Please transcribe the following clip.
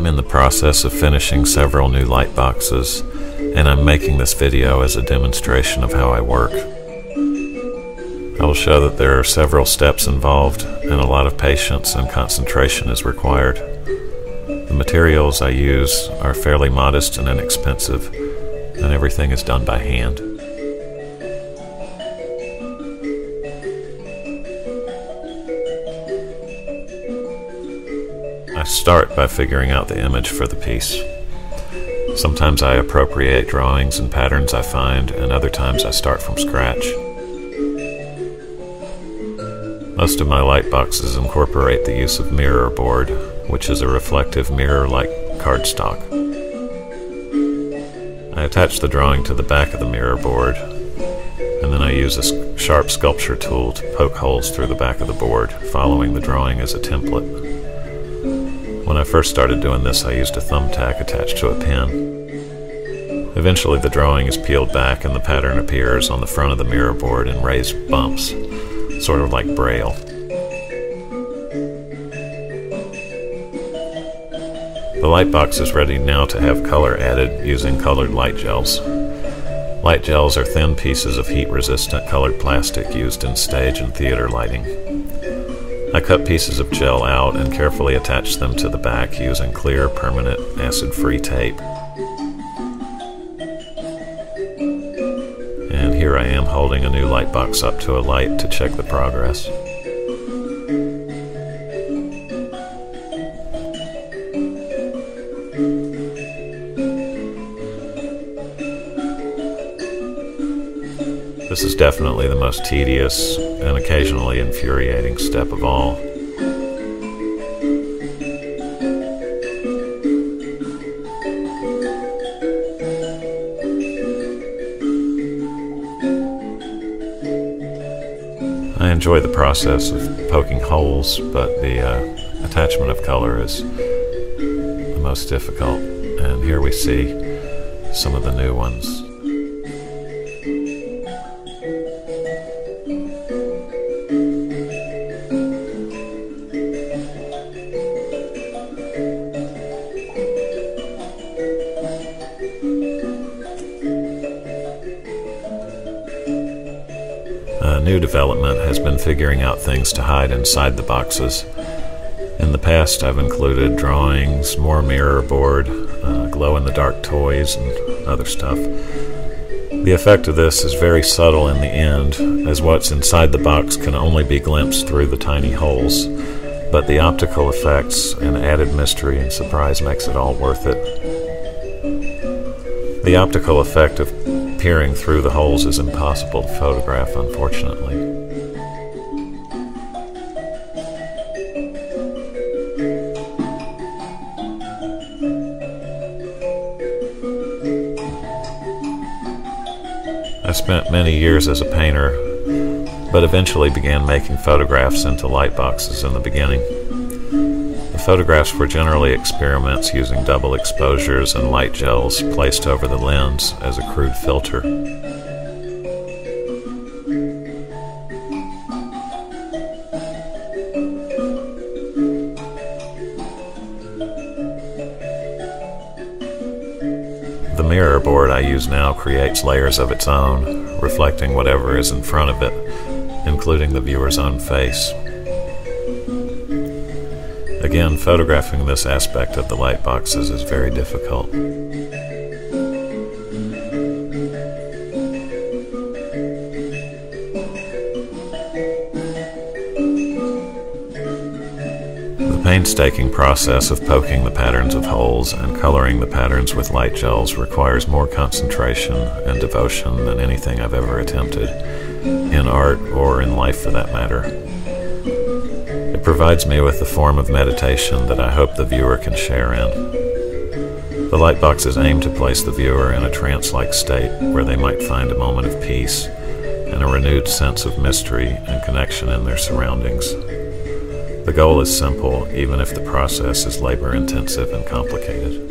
in the process of finishing several new light boxes, and I'm making this video as a demonstration of how I work. I will show that there are several steps involved, and a lot of patience and concentration is required. The materials I use are fairly modest and inexpensive, and everything is done by hand. I start by figuring out the image for the piece. Sometimes I appropriate drawings and patterns I find, and other times I start from scratch. Most of my light boxes incorporate the use of mirror board, which is a reflective mirror-like cardstock. I attach the drawing to the back of the mirror board, and then I use a sharp sculpture tool to poke holes through the back of the board, following the drawing as a template. When I first started doing this, I used a thumbtack attached to a pen. Eventually the drawing is peeled back and the pattern appears on the front of the mirror board in raised bumps, sort of like braille. The light box is ready now to have color added using colored light gels. Light gels are thin pieces of heat-resistant colored plastic used in stage and theater lighting. I cut pieces of gel out and carefully attach them to the back using clear, permanent, acid-free tape. And here I am holding a new light box up to a light to check the progress. This is definitely the most tedious and occasionally infuriating step of all. I enjoy the process of poking holes, but the attachment of color is the most difficult, and here we see some of the new ones. A new development has been figuring out things to hide inside the boxes. In the past, I've included drawings, more mirror board, glow-in-the-dark toys, and other stuff. The effect of this is very subtle in the end, as what's inside the box can only be glimpsed through the tiny holes, but the optical effects and added mystery and surprise makes it all worth it. The optical effect of peering through the holes is impossible to photograph, unfortunately. I spent many years as a painter, but eventually began making photographs into light boxes in the beginning. The photographs were generally experiments using double exposures and light gels placed over the lens as a crude filter. The mirror board I use now creates layers of its own, reflecting whatever is in front of it, including the viewer's own face. Again, photographing this aspect of the light boxes is very difficult. The painstaking process of poking the patterns of holes and coloring the patterns with light gels requires more concentration and devotion than anything I've ever attempted, in art or in life for that matter. It provides me with a form of meditation that I hope the viewer can share in. The light boxes aim to place the viewer in a trance-like state where they might find a moment of peace and a renewed sense of mystery and connection in their surroundings. The goal is simple, even if the process is labor-intensive and complicated.